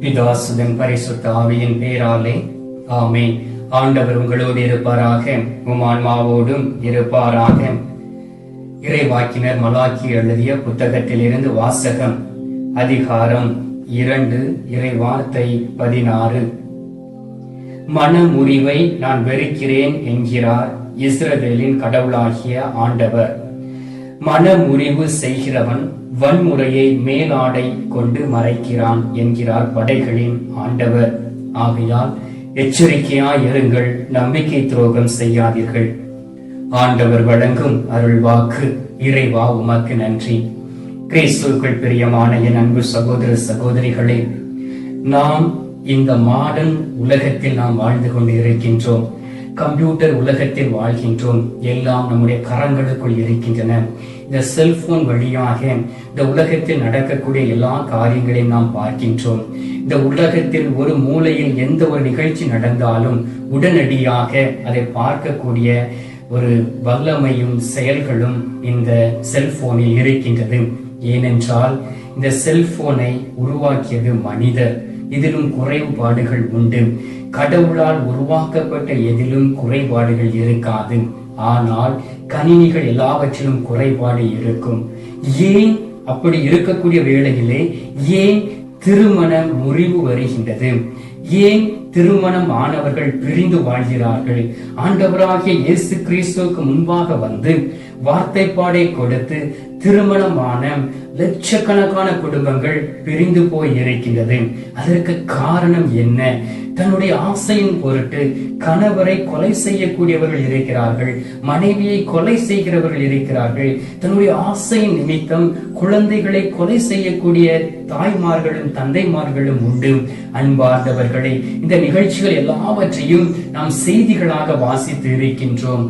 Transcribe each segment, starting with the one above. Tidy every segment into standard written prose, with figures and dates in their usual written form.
பிதாசுதன் பரிசுத்த ஆவியின் பேராலே ஆமென். ஆண்டவர் உங்களோடு இருப்பாராக, உம் ஆன்மாவோடும் இருப்பாராக. இறைவாக்கினர் மலாக்கி எழுதிய புத்தகத்திலிருந்து வாசகம். அதிகாரம் 2, இறைவார்த்தை 16. மனமுறிவை நான் வெறுக்கிறேன் என்கிறார் இஸ்ரவேலின் கடவுளாகிய ஆண்டவர். மனமுறிவு செய்கிறவன் வன்முறையை மேலாடை கொண்டு மறைக்கிறான் என்கிறார் படைகளின் ஆண்டவர். ஆகையால் எச்சரிக்கையாய் இருங்கள், நம்பிக்கை துரோகம் செய்யாதீர்கள். ஆண்டவர் வழங்கும் அருள் வாக்கு. இறைவா உமக்கு நன்றி. கிறிஸ்துவுக்குள் பிரியமான என் அன்பு சகோதர சகோதரிகளே, நாம் இந்த மாடர்ன் உலகத்தில் நாம் வாழ்ந்து கொண்டு இருக்கின்றோம். கம்ப்யூட்டர் உலகத்தில் வாழ்கின்றோம். எல்லாம் நம்முடைய கரங்களுக்குள் இருக்கின்றன. இந்த செல்போன் வழியாக இந்த உலகத்தில் நடக்கக்கூடிய எல்லா காரியங்களையும் நாம் பார்க்கின்றோம். இந்த உலகத்தில் ஒரு மூலையில் எந்த ஒரு நிகழ்ச்சி நடந்தாலும் உடனடியாக அதை பார்க்கக்கூடிய ஒரு வல்லமையும் செயல்களும் இந்த செல்போனில் இருக்கின்றது. ஏனென்றால் இந்த செல்போனை உருவாக்கியது மனிதர். இதிலும் குறைபாடுகள் உண்டு. கடவுளால் உருவாக்கப்பட்ட எதிலும் குறைபாடுகள் இருக்காது. ஆனால் கணினிகள் எல்லாவற்றிலும் குறைபாடு இருக்கும். ஏன் அப்படி இருக்கக்கூடிய வேளையிலே ஏன் திருமண முறிவு வருகின்றது? ஏன் திருமணம் ஆனவர்கள் பிரிந்து வாழ்கிறார்கள்? ஆண்டவராகிய இயேசு கிறிஸ்துவுக்கு முன்பாக வந்து வார்த்தைப்பாடை கொடுத்து திருமணமான லட்சக்கணக்கான குடும்பங்கள் பிரிந்து போய் இருக்கின்றது. அதற்கு காரணம் என்ன? தன்னுடைய ஆசையின் பொருட்டு கணவரை கொலை செய்யக்கூடியவர்கள் இருக்கிறார்கள், மனைவியை கொலை செய்கிறவர்கள் இருக்கிறார்கள். தன்னுடைய ஆசையின் நிமித்தம் குழந்தைகளை கொலை செய்யக்கூடிய தாய்மார்களும் தந்தைமார்களும் உண்டு. அன்பார்ந்தவர்களே, இந்த நிகழ்ச்சிகள் எல்லாவற்றையும் நாம் செய்திகளாக வாசித்து இருக்கின்றோம்.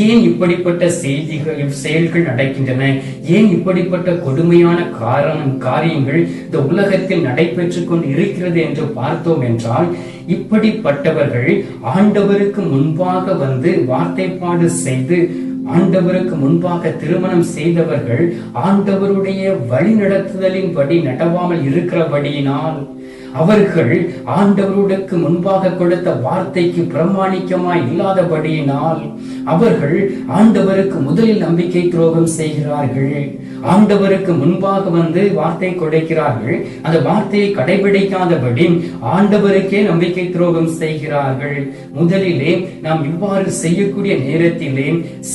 ஏன் இப்படிப்பட்ட செயல்கள் நடக்கின்றன? ஏன் இப்படிப்பட்ட கொடுமையான காரியங்கள் இந்த உலகத்தில் நடைபெற்றுக் கொண்டு இருக்கிறது என்று பார்த்தோம் என்றால், இப்படிப்பட்டவர்கள் ஆண்டவருக்கு முன்பாக வந்து வார்த்தைப்பாடு செய்து ஆண்டவருக்கு முன்பாக திருமணம் செய்தவர்கள் ஆண்டவருடைய வழிநடத்துதலின்படி நடவாமல் இருக்கிறபடியினால், அவர்கள் ஆண்டவருக்கு முன்பாக கொடுத்த வார்த்தைக்கு பிரமாணிக்கமாய் இல்லாதபடியினால் அவர்கள் ஆண்டவருக்கு முதலில் நம்பிக்கை துரோகம் செய்கிறார்கள். ஆண்டவருக்கு முன்பாக வந்து வார்த்தை கொடுக்கிறார்கள், அந்த வார்த்தையை கடைபிடிக்காதபடி ஆண்டவருக்கே நம்பிக்கை துரோகம் செய்கிறார்கள். முதலிலே நாம் இவ்வாறு செய்யக்கூடிய நேரத்திலே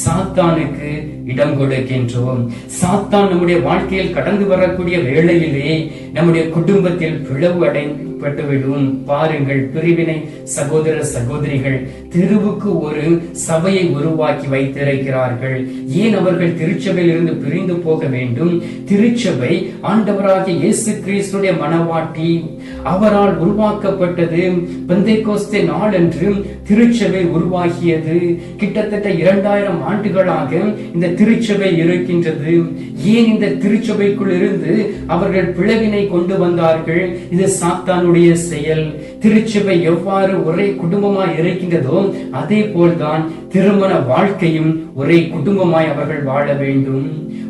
சாத்தானுக்கு இடம் கொடுக்கின்றோம். சாத்தான் நம்முடைய வாழ்க்கையில் கடந்து வரக்கூடிய வேளையிலே நம்முடைய குடும்பத்தில் பிளவு அடைப்பட்டுவிடும். பாருங்கள், பிரிவினை சகோதர சகோதரிகள் தெருவுக்கு ஒரு சபையை உருவாக்கி வைத்திருக்கிறார்கள். ஏன் அவர்கள் திருச்சபையில் இருந்து பிரிந்து போக வேண்டும்? திருச்சபை ஆண்டவராகிய இயேசு கிறிஸ்துடைய மனவாட்டி, அவரால் உருவாக்கப்பட்டது. பெந்தேகோஸ்தே நாளன்று திருச்சபை உருவாகியது. கிட்டத்தட்ட 2000 ஆண்டுகளாக இந்த திருச்சபை இருக்கின்றது. ஏன் இந்த திருச்சபைக்குள் இருந்து அவர்கள் பிளவினை கொண்டு வந்தார்கள்? இது சாத்தானுடைய செயல். திருச்சபை எவ்வாறு ஒரே குடும்பமாய் இருக்கின்றதோ அதே போல்தான் திருமண வாழ்க்கையும் ஒரே குடும்பமாய் அவர்கள் வாழ வேண்டும்.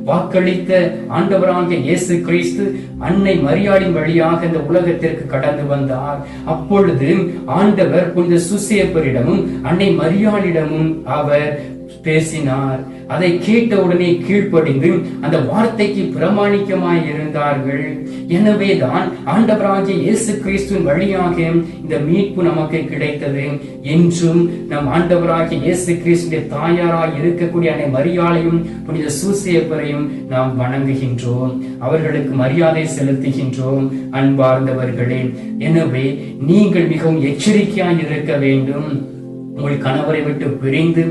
வாக்களித்த ஆண்டவராகிய இயேசு கிறிஸ்து அன்னை மரியாளின் வழியாக இந்த உலகத்திற்கு கடந்து வந்தார். அப்பொழுது ஆண்டவர் புனித சூசேப்பரிடமும் அன்னை மரியாளிடமும் அவர் பேசினார். அதை கேட்டவுடனே கீழ்ப்படிந்து அந்த வார்த்தைக்கு பிரமாணிக்கமாய் இருந்தார்கள். எனவேதான் ஆண்டவராகிய இயேசு கிறிஸ்துவின் வழியாக இந்த மீட்பு நமக்கு கிடைத்தது. என்றும் நம் ஆண்டவராகிய இயேசு கிறிஸ்துவின் தாயாராய் இருக்கக்கூடிய அன்னை மரியாளையும் புனித சூசேப்பரையும் நாம் வணங்குகின்றோம், அவர்களுக்கு மரியாதை செலுத்துகின்றோம். அன்பார்ந்தவர்களே, எனவே நீங்கள் மிகவும் எச்சரிக்கையாய் இருக்க வேண்டும். உங்கள் கணவரை விட்டு பிரிந்து,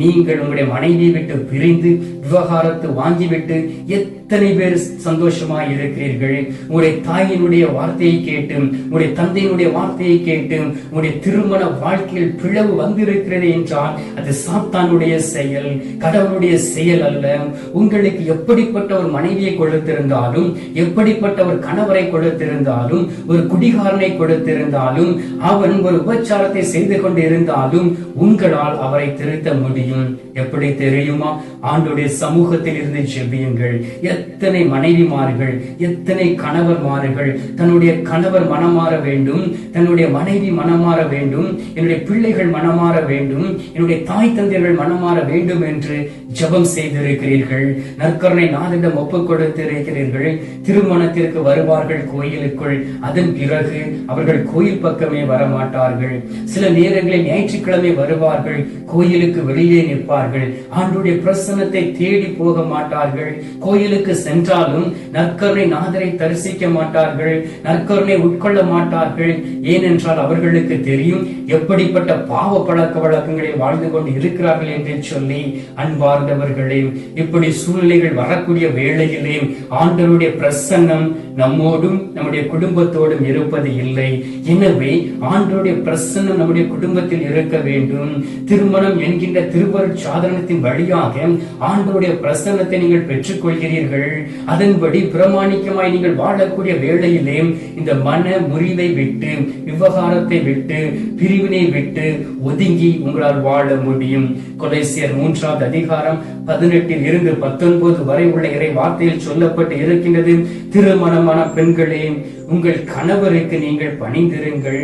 நீங்கள் உங்களுடைய மனைவியை விட்டு பிரிந்து விவகாரத்தை வாங்கிவிட்டு எத்தனை பேர் சந்தோஷமாய் இருக்கிறீர்கள்? உங்களுடைய தாயினுடைய வார்த்தையை கேட்டு, உங்களுடைய தந்தையினுடைய வார்த்தையை கேட்டு உங்களுடைய திருமண வாழ்க்கையில் பிளவு வந்திருக்கிறது என்றால் அது சாத்தானுடைய செயல், கடவுளுடைய செயல் அல்ல. உங்களுக்கு எப்படிப்பட்ட ஒரு மனைவியை கொடுத்திருந்தாலும், எப்படிப்பட்ட ஒரு கணவரை கொடுத்திருந்தாலும், ஒரு குடிகாரனை கொடுத்திருந்தாலும், அவன் ஒரு உபச்சாரத்தை செய்து கொண்டு இருந்தாலும், உங்களால் அவரை திருத்த முடியும். எப்படி தெரியுமா? ஆண்டவருடைய சமூகத்தில் இருந்து ஜெபியுங்கள். எத்தனை மனைவிமார்கள், எத்தனை கணவர்மார்கள் தன்னுடைய கணவர் மனமாற வேண்டும், தன்னுடைய மனைவி மனமாற வேண்டும், என்னுடைய பிள்ளைகள் மனமாற வேண்டும், என்னுடைய தாய் தந்தையர்கள் மனமாற வேண்டும் என்று ஜெபம் செய்திருக்கிறீர்கள். நற்கருணை நாதனிடம் ஒப்புக் கொடுத்திருக்கிறீர்கள். திருமணத்திற்கு வருவார்கள் கோயிலுக்குள், அதன் பிறகு அவர்கள் கோயில் பக்கமே வரமாட்டார்கள். சில நேரங்களில் ஞாயிற்றுக்கிழமை வருவார்கள், கோயிலுக்கு வெளியே நிற்பார்கள். ஆண்டவருடைய பிரசன்னத்தை தேடி போக மாட்டார்கள். கோயிலுக்கு சென்றாலும் நற்கருணை நாதரை தரிசிக்க மாட்டார்கள், நற்கருணை உட்கொள்ள மாட்டார்கள். ஏனென்றால் அவர்களுக்கு தெரியும் எப்படிப்பட்ட பாவ பழக்க வழக்கங்களை வாழ்ந்து கொண்டு இருக்கிறார்கள் என்று சொல்லி. அன்பார்ந்தவர்களே, இப்படி சூழ்நிலைகள் வரக்கூடிய வேளையிலே ஆண்டவருடைய பிரசன்னம் நம்மோடும் நம்முடைய குடும்பத்தோடும் இருப்பது இல்லை. எனவே ஆண்டவருடைய பிரசன்னம் நம்முடைய குடும்பத்தில் இருக்க வேண்டும். திருமணம் என்கின்ற திருவருட் சாதனத்தின் வழியாக ஆண்டவருடைய பிரசன்னத்தை நீங்கள் பெற்றுக் கொள்கிறீர்கள். அதன்படி பிரமாணிக்கமாய் நீங்கள் வாழக்கூடிய வேளையிலே இந்த மன முறிவை விட்டு, விவகாரத்தை விட்டு, பிரிவினை விட்டு ஒதுங்கி உங்களால் வாழ முடியும். கொலைசியர் 3வது அதிகாரம் 18 இருந்து 19 வரை உள்ள இறை வார்த்தையில் சொல்லப்பட்டு இருக்கின்றது. திருமணமான பெண்களே, உங்கள் கணவருக்கு நீங்கள் பணிந்திருங்கள்.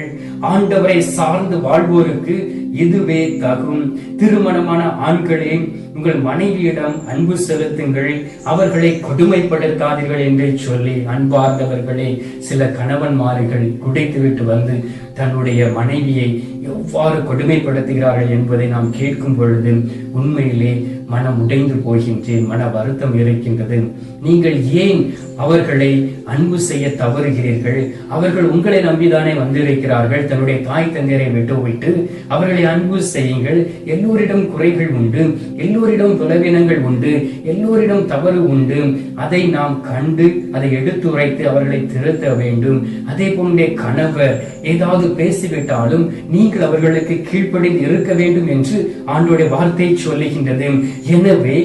ஆண்டவரை சார்ந்து வாழ்வோருக்கு இதுவே தகும். திருமணமான ஆண்களே, உங்கள் மனைவியிடம் அன்பு செலுத்துங்கள், அவர்களை கொடுமைப்படுத்தாதீர்கள் என்று சொல்லி. அன்பார்ந்தவர்களே, சில கணவன்மார்கள் குடித்துவிட்டு வந்து தன்னுடைய மனைவியை எவ்வாறு கொடுமைப்படுத்துகிறார்கள் என்பதை நாம் கேட்கும் பொழுது உண்மையிலே மனம் உடைந்து போகின்றேன், மன வருத்தம் இருக்கின்றது. நீங்கள் ஏன் அவர்களை அன்பு செய்ய தவறுகிறீர்கள்? அவர்கள் உங்களை நம்பிதானே வந்திருக்கிறார்கள். தன்னுடைய தாய் தந்தையரை விட்டு அவர்களை அன்பு செய்யுங்கள். எல்லோரிடம் குறைகள் உண்டு, எல்லோரிடம் பலவீனங்கள் உண்டு, எல்லோரிடம் தவறு உண்டு. அதை நாம் கண்டு அதை எடுத்துரைத்து அவர்களை திருத்த வேண்டும். அதே போன்ற கணவர் ஏதாவது பேசிவிட்டாலும் நீங்கள் அவர்களுக்கு கீழ்ப்படிந்து இருக்க வேண்டும் என்று ஆண்டவருடைய வார்த்தை சொல்லுகின்றது. எனவே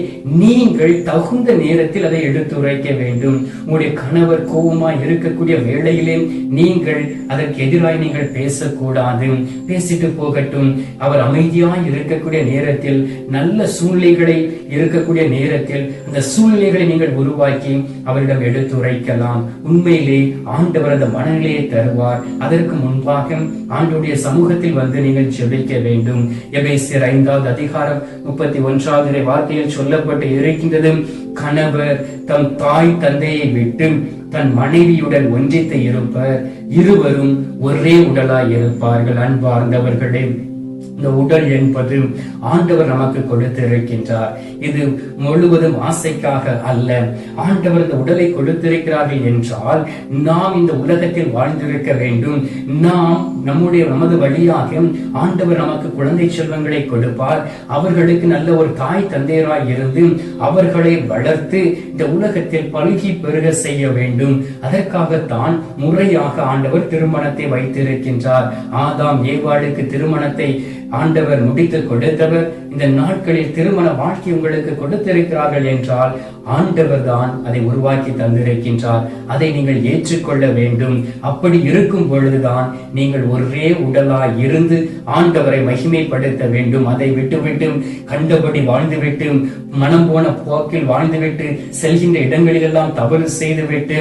நீங்கள் தகுந்த நேரத்தில் அதை எடுத்துரைக்க வேண்டும். உங்களுடைய கணவர் கோபமாய் இருக்கக்கூடிய வேளையிலே நீங்கள் அதற்கு எதிராக நீங்கள் பேசக்கூடாது. பேசிட்டு போகட்டும். அவர் அமைதியாய் இருக்கக்கூடிய நேரத்தில், நல்ல சூழ்நிலைகளை இருக்கக்கூடிய நேரத்தில் அந்த சூழ்நிலைகளை நீங்கள் உருவாக்கி அவரிடம் எடுத்துரைக்கலாம். உண்மையிலே ஆண்டவர் அந்த மனநிலையை தருவார். அதற்கு முன்பாக ஆண்டவருடைய சமூகத்தில் வந்து நீங்கள் ஜெபிக்க வேண்டும். எபேசியர் 5வது அதிகாரம் 31வது வார்த்தையில் சொல்லப்பட்டு இருக்கின்றது. கணவர் தம் தாய் தந்தையை விட்டு தன் மனைவியுடன் ஒன்றித்து இருப்பர், இருவரும் ஒரே உடலாய் இருப்பார்கள். அன்பார்ந்தவர்களே, இந்த உடல் என்பது ஆண்டவர் நமக்கு கொடுத்திருக்கின்றார். இது முழுவதும் ஆசைக்காக அல்ல. ஆண்டவர் இந்த உடலை கொடுத்திருக்கிறார்கள் என்றால் நாம் இந்த உலகத்தில் வாழ்ந்திருக்க வேண்டும். நாம் நமது வழியாக ஆண்டவர் நமக்கு குழந்தை செல்வங்களை கொடுப்பார். அவர்களுக்கு நல்ல ஒரு தாய் தந்தையராய் இருந்து அவர்களை வளர்த்து இந்த உலகத்தில் பல்கி பெருக செய்ய வேண்டும். அதற்காகத்தான் முறையாக ஆண்டவர் திருமணத்தை வைத்திருக்கின்றார். ஆதாம் ஏவாளுக்கு திருமணத்தை ஆண்டவர் முடித்து கொடுத்தவர். இந்த நாட்களில் திருமண வாழ்க்கை உங்களுக்கு கொடுத்திருக்கிறார்கள் என்றால் ஆண்டவர் தான் அதை உருவாக்கி தந்திருக்கின்றார். அதை நீங்கள் ஏற்றுக்கொள்ள வேண்டும். அப்படி இருக்கும் பொழுதுதான் நீங்கள் ஒரே உடலாய் இருந்து ஆண்டவரை மகிமைப்படுத்த வேண்டும். அதை விட்டுவிட்டு கண்டபடி வாழ்ந்துவிட்டு, மனம் போன போக்கில் வாழ்ந்துவிட்டு, செல்கின்ற இடங்களிலெல்லாம் தவறு செய்துவிட்டு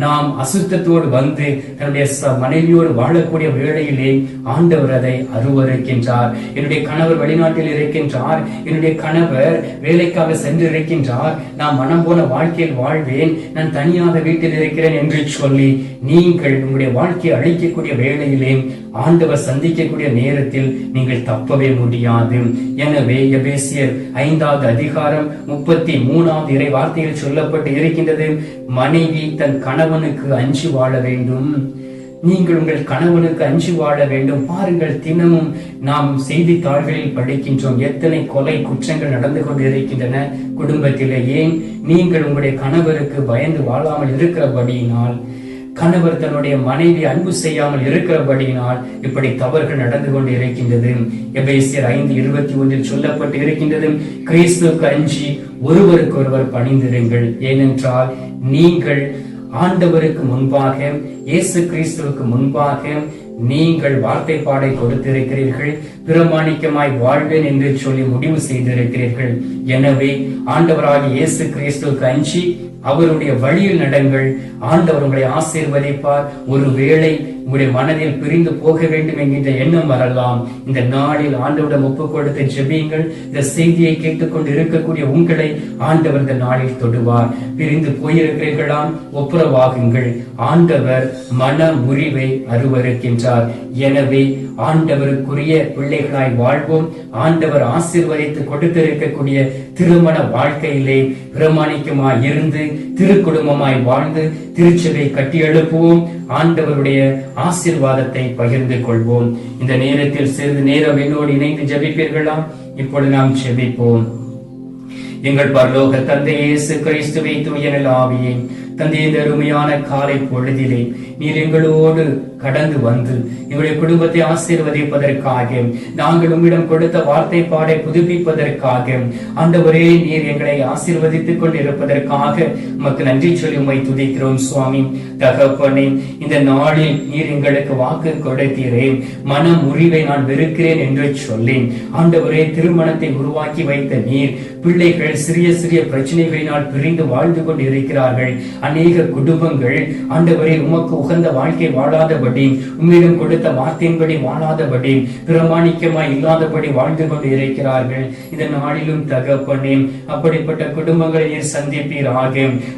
நாம் அசுத்தத்தோடு வந்து தன்னுடைய மனைவியோடு வாழக்கூடிய வேளையிலே ஆண்டவர் அதை அருவருக்கின்றார். என்னுடைய கணவர் வெளிநாட்டில் இருக்கின்றார், என்னுடைய கணவர் வேலைக்காக சென்று இருக்கின்றார், நான் மனம் போன வாழ்க்கையில் வாழ்வேன், நான் தனியாக வீட்டில் இருக்கிறேன் என்று சொல்லி நீங்கள் உங்களுடைய வாழ்க்கையை அழிக்கக்கூடிய வேளையிலே ஆண்டவர் சந்திக்கக்கூடிய நேரத்தில் நீங்கள் தப்பவே முடியாது. எனவே எபேசியர் 5வது அதிகாரம் 33வது இறை வார்த்தையில் சொல்லப்பட்டு இருக்கின்றது. மனைவி தன் கணவனுக்கு அஞ்சி வாழ வேண்டும். நீங்கள் உங்கள் கணவனுக்கு அஞ்சி வாழ வேண்டும். பாருங்கள், தினமும் நாம் செய்தித்தாள்களில் படிக்கின்றோம் எத்தனை கொலை குற்றங்கள் நடந்து கொண்டு இருக்கின்றன குடும்பத்திலே. ஏன்? நீங்கள் உங்களுடைய கணவருக்கு பயந்து வாழாமல் இருக்கிறபடியினால், கணவர் தன்னுடைய மனைவி அன்பு செய்யாமல் இருக்கிறபடியினால் இப்படி தவறுகள் நடந்து கொண்டு இருக்கின்றது. எபேசியர் 5:21 சொல்லப்பட்டு இருக்கின்றது. கிறிஸ்துவுக்கு அஞ்சி ஒருவருக்கு ஒருவர் பணிந்திருங்கள். ஏனென்றால் நீங்கள் ஆண்டவருக்கு முன்பாக, இயேசு கிறிஸ்துவுக்கு முன்பாக நீங்கள் வார்த்தை பாடை கொடுத்திருக்கிறீர்கள், பிரமாணிக்கமாய் வாழ்வேன் என்று சொல்லி முடிவு செய்திருக்கிறீர்கள். எனவே ஆண்டவராகிய இயேசு கிறிஸ்துவுக்கு அஞ்சி அவருடைய வழியில் நடங்கள். ஆண்டவர் உங்களை ஆசீர்வதிப்பார். ஒருவேளை உங்களுடைய மனதில் பிரிந்து போக வேண்டும் என்கின்ற எண்ணம் வரலாம். இந்த நாளில் ஆண்டவரிடம் ஒப்புக் கொடுத்து ஜெபியுங்கள். இந்த செய்தியை கேட்டுக்கொண்டு இருக்கக்கூடிய உங்களை ஆண்டவர் இந்த நாளில் தொடுவார். பிரிந்து போயிருக்கிறீர்களாம், ஒப்புரவாகுங்கள். ஆண்டவர் மன முறிவை அருவருக்கின்றார். எனவே ஆண்டவருக்குரிய பிள்ளைகளாய் வாழ்வோம். ஆண்டவர் ஆசீர்வதித்து கொடுத்திருக்கக்கூடிய திருமண வாழ்க்கையிலே பிரமாணிக்கமாய் இருந்து திருக்குடும்பமாய் வாழ்ந்து திருச்சபை கட்டி எழுப்புவோம். ஆண்டவருடைய ஆசீர்வாதத்தை பகிர்ந்து கொள்வோம். இந்த நேரத்தில் சிறிது நேரம் என்னோடு இணைந்து ஜெபிப்பீர்களா? இப்பொழுது நாம் ஜெபிப்போம். எங்கள் பரலோக தந்தை இயேசு கிறிஸ்துவை தூய ஆவியே, தந்தை, இந்த அருமையான காலை பொழுதிலே நீர் எங்களோடு கடந்து வந்து எங்களுடைய குடும்பத்தை ஆசீர்வதிப்பதற்காக, நாங்கள் உம்மிடம் கொடுத்த வார்த்தை பாடை புதுப்பிப்பதற்காக, ஆண்டவரே நீர் எங்களை ஆசீர்வதித்துக் கொண்டிருப்பதற்காக உமக்கு நன்றி சொல்லி உம்மை துதிக்கிறோம். சுவாமி தகப்பனே, இந்த நாளில் நீர் எங்களுக்கு வாக்கு கொடுத்தீரேன், மன முறிவை நான் வெறுக்கிறேன் என்று சொல்லி ஆண்டவரே திருமணத்தை உருவாக்கி வைத்த நீர் பிள்ளைகள் சிறிய சிறிய பிரச்சனைகளினால் பிரிந்து வாழ்ந்து கொண்டு இருக்கிறார்கள். அநேக குடும்பங்கள் ஆண்டவரே உமக்கு உகந்த வாழ்க்கை வாழாதபடி, உம்மிடம் கொடுத்த வார்த்தையின்படி வாழாதபடி, பிரமாணிக்கமாய் இல்லாதபடி வாழ்ந்து கொண்டு இருக்கிறார்கள். இந்த நாளிலும் தகப்பனே, அப்படிப்பட்ட குடும்பங்களை நீர் சந்திப்பீராக.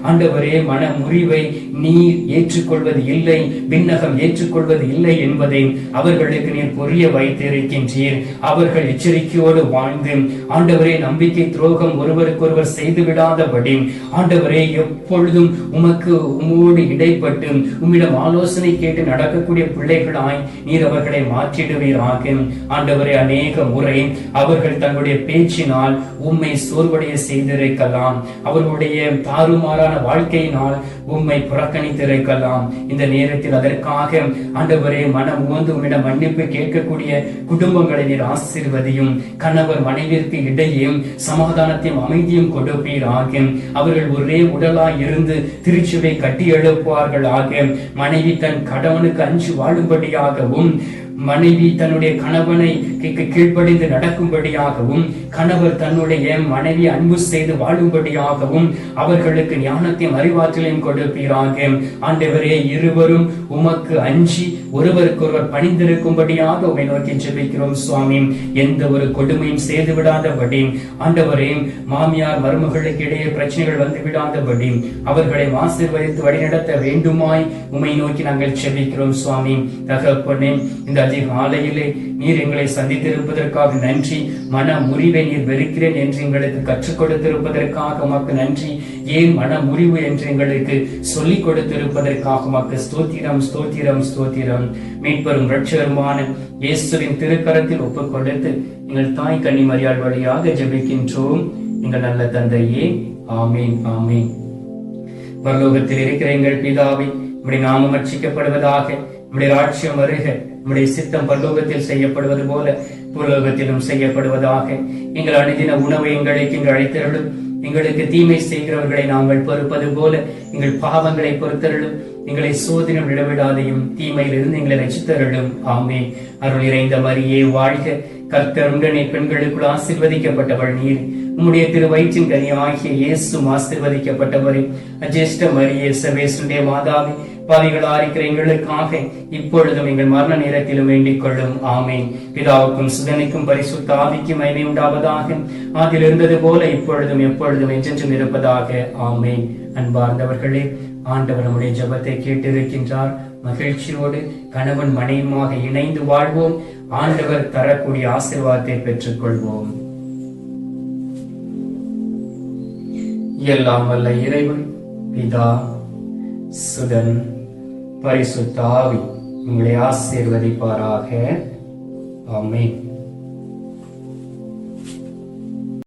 ஆண்டவரே, மன முறிவை நீர் ஏற்றுக்கொள்வது இல்லை, விண்ணகம் ஏற்றுக்கொள்வது இல்லை என்பதை அவர்களுக்கு நீர் புரிய வைத்திருக்கின்றீர். அவர்கள் எச்சரிக்கையோடு வாழ்ந்து ஆண்டவரே நம்பிக்கை துரோகம் ஒருவருக்கொருவர் செய்து விடாதபடி, ஆண்டவரே எப்பொழுதும் உம்மோடு இடைப்பட்டு உம்மிடம் ஆலோசனை கேட்டு நடக்கக்கூடிய பிள்ளைகளாய் நீர் அவர்களை மாற்றிடுவீராக. ஆண்டவரே, அநேக முறை அவர்கள் தங்களுடைய பேச்சினால் உம்மை சோர்வடைய செய்திருக்கலாம், அவர்களுடைய தாறுமாறான வாழ்க்கையினால் உம்மை புறக்கணித்திருக்கலாம். இந்த நேரத்தில் அதற்காக ஆண்டவரே மனம் உவந்து உம்மிடம் மன்னிப்பு கேட்கக்கூடிய குடும்பங்களை நீர் ஆசீர்வதியும். கணவர் மனைவிற்கு இடையே சமாதானத்தையும் அமைதியும் கொடுப்பீராக. அவர்கள் ஒரே உடலாய் இருந்து திருச்சபை கட்டி எழுப்புவார்கள் ஆக. மனைவி தன் கணவனுக்கு அஞ்சு வாழும்படியாகவும், மனைவி தன்னுடைய கணவனை கீழ்ப்படிந்து நடக்கும்படியாகவும், கணவர் தன்னுடைய மனைவி அன்பு செய்து வாழும்படியாகவும் அவர்களுக்கு ஞானத்தையும் அறிவாற்றலையும் கொடுப்பீராக. ஆண்டவரே, இருவரும் உமக்கு அஞ்சி ஒருவருக்கொருவர் பணிந்திருக்கும்படியாக உம்மை நோக்கி ஜெபிக்கிறோம். சுவாமி, எந்த ஒரு கொடுமையும் செய்து விடாதபடி, ஆண்டவரே மாமியார் மருமகளுக்கு இடையே பிரச்சனைகள் வந்து விடாதபடி அவர்களை ஆசீர்வதித்து வழிநடத்த வேண்டுமாய் உம்மை நோக்கி நாங்கள் ஜெபிக்கிறோம். சுவாமி தகப்பனே, இந்த அதிகாலையிலே நீர் எங்களை சந்தித்திருப்பதற்காக நன்றி. மன முறிவை நீர் வெறுக்கிறேன் என்று எங்களுக்கு கற்றுக் கொடுத்திருப்பதற்காக உமக்கு நன்றி. ஏன் மன முறிவு என்று எங்களுக்கு சொல்லிக் கொடுத்திருப்பதற்காக உமக்கு ஸ்தோத்திரம், ஸ்தோத்திரம், ஸ்தோத்திரம். மீட்பெரும் இரட்சகருமான இயேசுவின் திருக்கரத்தில் ஒப்புக் கொடுத்து எங்கள் தாய் கன்னிமரியாள் வழியாக ஜெபிக்கின்றோம். எங்கள் நல்ல தந்தையே, ஆமீன், ஆமீன். பரலோகத்தில் இருக்கிற எங்கள் பிதாவே, உம்முடைய நாமம் அர்ச்சிக்கப்படுவதாக, உம்முடைய ராஜ்யம் வருக, உம்முடைய சித்தம் பரலோகத்தில் செய்யப்படுவது போல பூலோகத்திலும் செய்யப்படுவதாக. எங்கள் அனுதின உணவை எங்களுக்கு இங்கு அழைத்தருளும். எங்களுக்கு தீமை செய்கிறவர்களை நாங்கள் பொறுப்பது போல எங்கள் பாவங்களை பொறுத்தருளும். எங்களை சோதனை விடவிடாதையும் தீமையிலிருந்து எங்களை ரட்சித்தருளும். ஆமே. அருள் நிறைந்த மரியே வாழ்க, கர்த்தர் உடனே பெண்களுக்குள் ஆசீர்வதிக்கப்பட்டவள் நீர். உம்முடைய திரு வயிற்றின் கனி ஆகிய இயேசும் ஆசீர்வதிக்கப்பட்டவரே. அஜேஷ்ட மரியே, சர்வேசுடைய மாதாவே, பாவிகளா இருக்கிற எங்களுக்காக இப்பொழுதும் எங்கள் மரண நேரத்திலும் வேண்டிக் கொள்ளும். ஆமேன். பிதாவுக்கும் சுதனுக்கும் பரிசுத்த ஆவிக்கும் மகிமை உண்டாவதாக. அதில் இருந்தது போல இப்பொழுதும் எப்பொழுதும் என்றென்றும் இருப்பதாக. ஆமேன். அன்பார்ந்தவர்களே, ஆண்டவர் நம்முடைய ஜெபத்தை கேட்டிருக்கின்றார். மகிழ்ச்சியோடு கணவன் மனைவியுமாக இணைந்து வாழ்வோம். ஆண்டவர் தரக்கூடிய ஆசீர்வாதத்தை பெற்றுக் கொள்வோம். எல்லாம் வல்ல இறைவன் பிதா, சுதன், பரிசுத்த ஆவி உங்களை ஆசீர்வதிப்பாராக. ஆமென்.